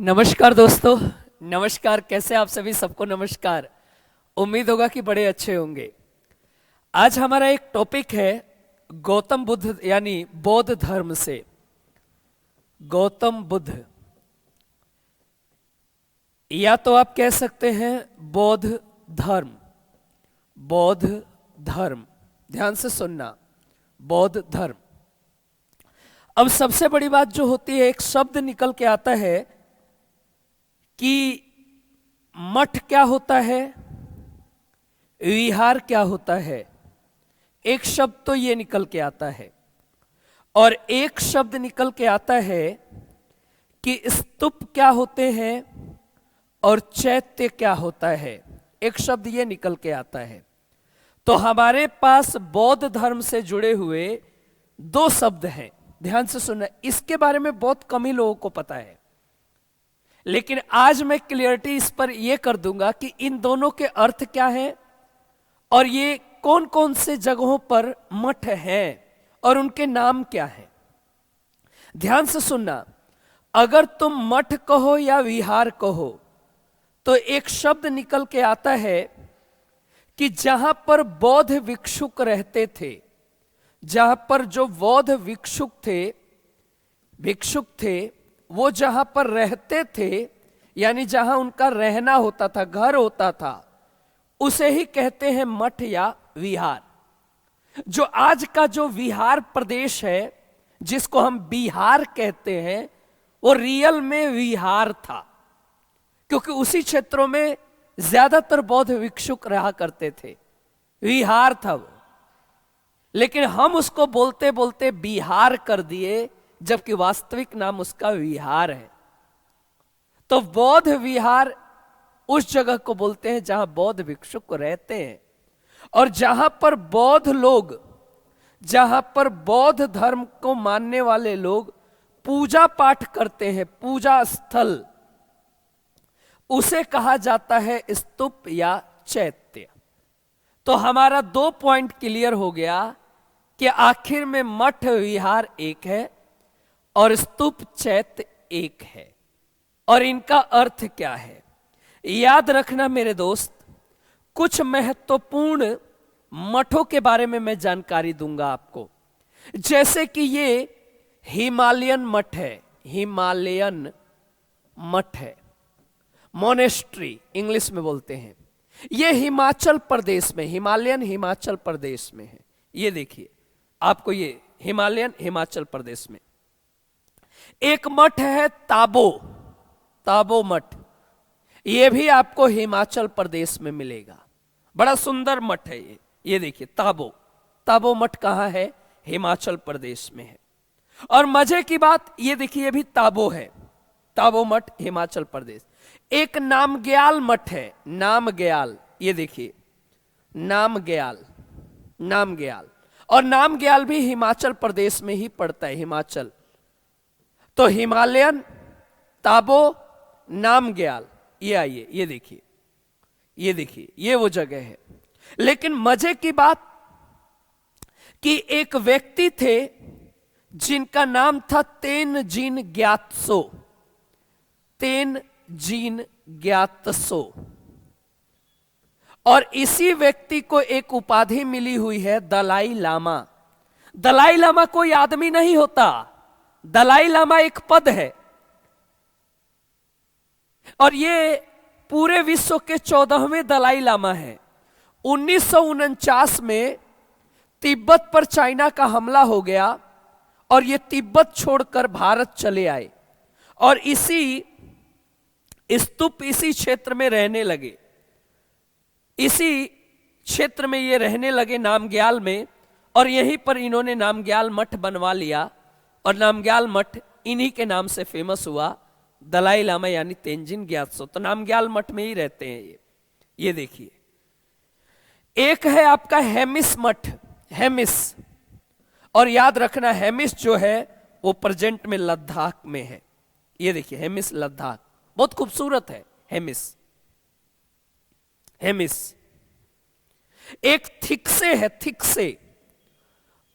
नमस्कार दोस्तों, नमस्कार। कैसे आप सभी? सबको नमस्कार। उम्मीद होगा कि बड़े अच्छे होंगे। आज हमारा एक टॉपिक है गौतम बुद्ध यानी बौद्ध धर्म से। गौतम बुद्ध, या तो आप कह सकते हैं बौद्ध धर्म। बौद्ध धर्म, ध्यान से सुनना, बौद्ध धर्म। अब सबसे बड़ी बात जो होती है, एक शब्द निकल के आता है कि मठ क्या होता है, विहार क्या होता है। एक शब्द तो ये निकल के आता है, और एक शब्द निकल के आता है कि स्तूप क्या होते हैं और चैत्य क्या होता है। एक शब्द ये निकल के आता है। तो हमारे पास बौद्ध धर्म से जुड़े हुए दो शब्द हैं। ध्यान से सुनना, इसके बारे में बहुत कम ही लोगों को पता है, लेकिन आज मैं क्लियरिटी इस पर यह कर दूंगा कि इन दोनों के अर्थ क्या हैं और ये कौन कौन से जगहों पर मठ हैं और उनके नाम क्या हैं। ध्यान से सुनना, अगर तुम मठ कहो या विहार कहो तो एक शब्द निकल के आता है कि जहां पर बौद्ध भिक्षुक रहते थे, जहां पर जो बौद्ध भिक्षुक थे वो जहां पर रहते थे, यानी जहां उनका रहना होता था, घर होता था, उसे ही कहते हैं मठ या विहार। जो आज का जो विहार प्रदेश है, जिसको हम बिहार कहते हैं, वो रियल में विहार था, क्योंकि उसी क्षेत्रों में ज्यादातर बौद्ध भिक्षुक रहा करते थे। विहार था वो, लेकिन हम उसको बोलते बोलते बिहार कर दिए, जबकि वास्तविक नाम उसका विहार है। तो बौद्ध विहार उस जगह को बोलते हैं जहां बौद्ध भिक्षुक रहते हैं, और जहां पर बौद्ध लोग, जहां पर बौद्ध धर्म को मानने वाले लोग पूजा पाठ करते हैं, पूजा स्थल, उसे कहा जाता है स्तूप या चैत्य। तो हमारा 2 पॉइंट क्लियर हो गया कि आखिर में मठ विहार एक है और स्तूप चैत्य एक है, और इनका अर्थ क्या है। याद रखना मेरे दोस्त, कुछ महत्वपूर्ण मठों के बारे में मैं जानकारी दूंगा आपको। जैसे कि ये हिमालयन मठ है, हिमालयन मठ है, मोनेस्ट्री इंग्लिश में बोलते हैं। ये हिमाचल प्रदेश में, हिमालयन हिमाचल प्रदेश में है। ये देखिए आपको, ये हिमालयन हिमाचल प्रदेश में। एक मठ है ताबो मठ, यह भी आपको हिमाचल प्रदेश में मिलेगा। बड़ा सुंदर मठ है ये। ये देखिए ताबो मठ कहां है? हिमाचल प्रदेश में है। और मजे की बात, ये देखिए, ये भी ताबो है, ताबो मठ हिमाचल प्रदेश। एक नामग्याल मठ है, नामग्याल, ये देखिए नामग्याल, और नामग्याल भी हिमाचल प्रदेश में ही पड़ता है, हिमाचल। तो हिमालयन, ताबो, नामग्याल, ये आइए, ये देखिए, ये वो जगह है। लेकिन मजे की बात कि एक व्यक्ति थे जिनका नाम था तेनजिन ग्यात्सो, और इसी व्यक्ति को एक उपाधि मिली हुई है दलाई लामा। दलाई लामा कोई आदमी नहीं होता, दलाई लामा एक पद है, और ये पूरे विश्व के 14वें दलाई लामा है। 1949 में तिब्बत पर चाइना का हमला हो गया और ये तिब्बत छोड़कर भारत चले आए, और इसी स्तूप, इसी क्षेत्र में रहने लगे, इसी क्षेत्र में ये रहने लगे नामग्याल में, और यहीं पर इन्होंने नामग्याल मठ बनवा लिया, और नामग्याल मठ इन्हीं के नाम से फेमस हुआ, दलाई लामा यानी तेनजिन ग्यात्सो। तो नामग्याल मठ में ही रहते हैं ये देखिए। एक है आपका हेमिस मठ, हेमिस, और याद रखना हेमिस जो है वो प्रेजेंट में लद्दाख में है। ये देखिए हेमिस, लद्दाख, बहुत खूबसूरत है हेमिस। एक थिक्से है, थिक्से,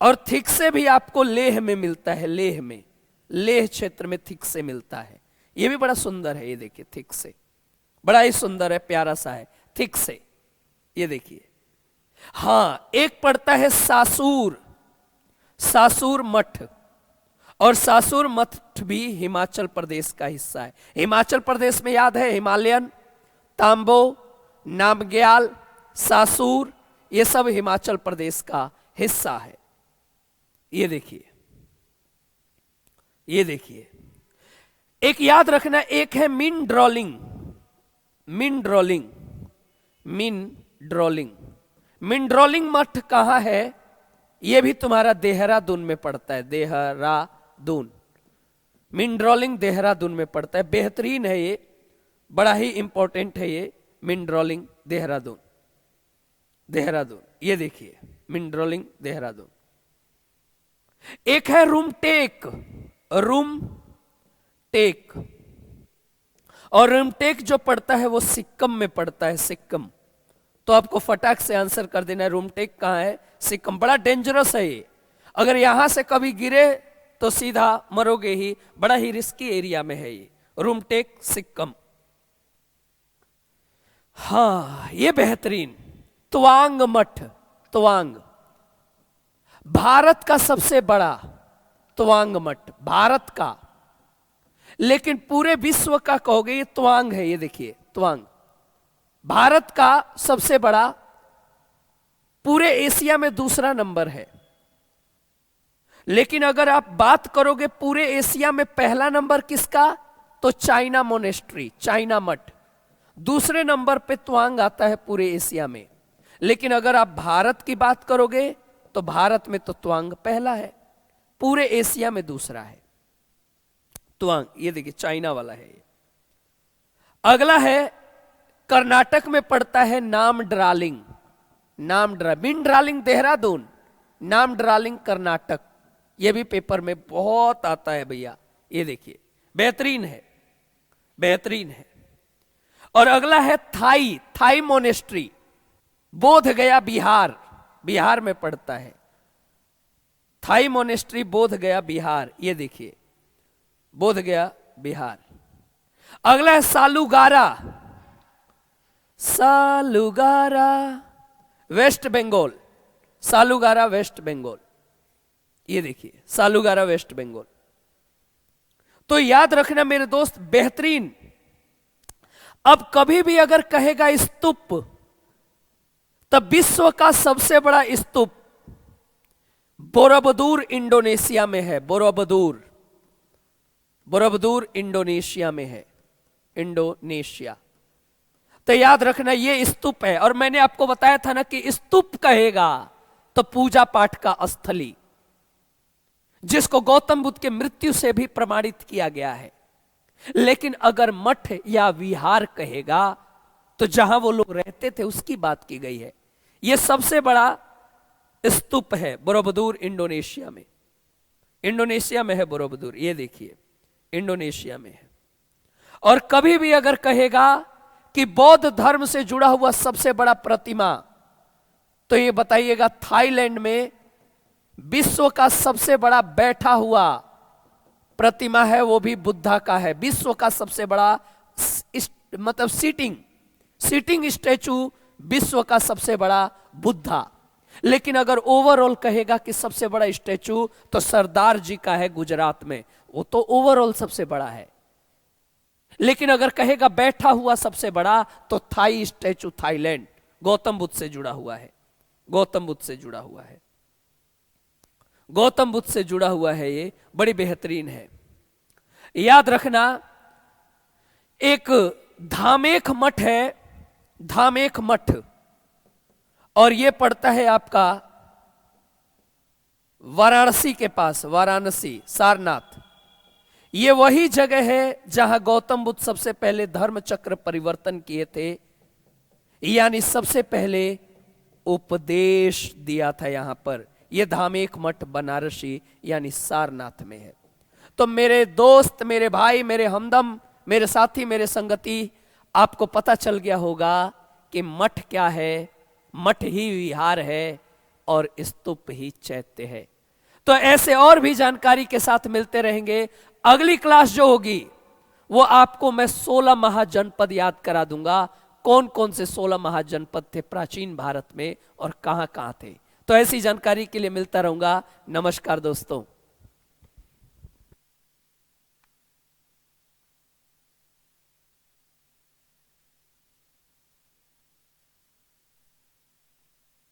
और थिक्से भी आपको लेह में मिलता है, लेह क्षेत्र में थिक्से मिलता है। ये भी बड़ा सुंदर है, ये देखिए थिक से, बड़ा ही सुंदर है, प्यारा सा है, थिक से, ये देखिए। हाँ, एक पड़ता है सासुर, सासुर मठ, और सासुर मठ भी हिमाचल प्रदेश का हिस्सा है। हिमाचल प्रदेश में याद है हिमालयन, तांबो, नामग्याल, सासुर, ये सब हिमाचल प्रदेश का हिस्सा है। ये देखिए, ये देखिए। एक याद रखना, एक है मिनड्रोलिंग, मिनड्रोलिंग, मिनड्रोलिंग। मिनड्रोलिंग मठ कहां है? यह भी तुम्हारा देहरादून में पड़ता है, देहरादून। मिनड्रोलिंग देहरादून में पड़ता है, बेहतरीन है ये, बड़ा ही इंपॉर्टेंट है ये मिनड्रोलिंग देहरादून, देहरादून। ये देखिए मिनड्रोलिंग देहरादून। एक है रूमटेक, रूमटेक, और रूमटेक जो पड़ता है वो सिक्किम में पड़ता है, सिक्किम। तो आपको फटाक से आंसर कर देना है रूमटेक कहां है, सिक्किम। बड़ा डेंजरस है ये, अगर यहां से कभी गिरे तो सीधा मरोगे ही, बड़ा ही रिस्की एरिया में है ये रूमटेक, सिक्किम। हाँ, ये बेहतरीन तवांग मठ, तवांग, भारत का सबसे बड़ा तवांग मठ, भारत का, लेकिन पूरे विश्व का कहोगे ये तवांग है। ये देखिए तवांग, भारत का सबसे बड़ा, पूरे एशिया में दूसरा नंबर है। लेकिन अगर आप बात करोगे पूरे एशिया में पहला नंबर किसका, तो चाइना मोनेस्ट्री, चाइना मठ। दूसरे नंबर पे तवांग आता है पूरे एशिया में। लेकिन अगर आप भारत की बात करोगे तो भारत में तो तवांग पहला है, पूरे एशिया में दूसरा है तवांग। ये देखिए चाइना वाला है ये। अगला है कर्नाटक में पड़ता है नामड्रालिंग, मिनड्रालिंग देहरादून, नामड्रालिंग कर्नाटक। ये भी पेपर में बहुत आता है भैया, ये देखिए बेहतरीन है, बेहतरीन है। और अगला है थाई, थाई मोनेस्ट्री, बोध गया बिहार, बिहार में पड़ता है थाई मोनेस्ट्री, बोध गया बिहार। ये देखिए बोध गया बिहार। अगला है सालुगारा, सालुगारा वेस्ट बंगाल, सालुगारा वेस्ट बंगाल। ये देखिए सालुगारा वेस्ट बंगाल। तो याद रखना मेरे दोस्त, बेहतरीन। अब कभी भी अगर कहेगा स्तूप, तब विश्व का सबसे बड़ा स्तूप बोरोबुदुर इंडोनेशिया में है, बोरोबुदुर, बोरोबुदुर इंडोनेशिया में है, इंडोनेशिया। तो याद रखना ये स्तूप है। और मैंने आपको बताया था ना कि स्तूप कहेगा तो पूजा पाठ का स्थली, जिसको गौतम बुद्ध के मृत्यु से भी प्रमाणित किया गया है। लेकिन अगर मठ या विहार कहेगा तो जहां वो लोग रहते थे उसकी बात की गई है। यह सबसे बड़ा स्तूप है बोरोबुदुर इंडोनेशिया में, इंडोनेशिया में है बोरोबुदुर। ये देखिए इंडोनेशिया में है। और कभी भी अगर कहेगा कि बौद्ध धर्म से जुड़ा हुआ सबसे बड़ा प्रतिमा, तो ये बताइएगा थाईलैंड में विश्व का सबसे बड़ा बैठा हुआ प्रतिमा है, वो भी बुद्धा का है। विश्व का सबसे बड़ा मतलब सीटिंग स्टैचू विश्व का सबसे बड़ा बुद्धा। लेकिन अगर ओवरऑल कहेगा कि सबसे बड़ा स्टैचू तो सरदार जी का है गुजरात में, वो तो ओवरऑल सबसे बड़ा है। लेकिन अगर कहेगा बैठा हुआ सबसे बड़ा तो Thai statue, Thailand, Gautam Buddha से जुड़ा हुआ है, गौतम बुद्ध से जुड़ा हुआ है, गौतम बुद्ध से जुड़ा हुआ है। ये बड़ी बेहतरीन है। याद रखना एक धामेख मठ है, धामेख मठ, और ये पड़ता है आपका वाराणसी के पास, वाराणसी, सारनाथ। ये वही जगह है जहां गौतम बुद्ध सबसे पहले धर्म चक्र परिवर्तन किए थे, यानी सबसे पहले उपदेश दिया था यहां पर। यह धामेख मठ बनारसी यानी सारनाथ में है। तो मेरे दोस्त, मेरे भाई, मेरे हमदम, मेरे साथी, मेरे संगति, आपको पता चल गया होगा कि मठ क्या है। मठ ही विहार है और स्तूप ही चैत्य है। तो ऐसे और भी जानकारी के साथ मिलते रहेंगे। अगली क्लास जो होगी वो आपको मैं 16 महाजनपद याद करा दूंगा, कौन कौन से 16 महाजनपद थे प्राचीन भारत में और कहां कहां थे। तो ऐसी जानकारी के लिए मिलता रहूंगा। नमस्कार दोस्तों।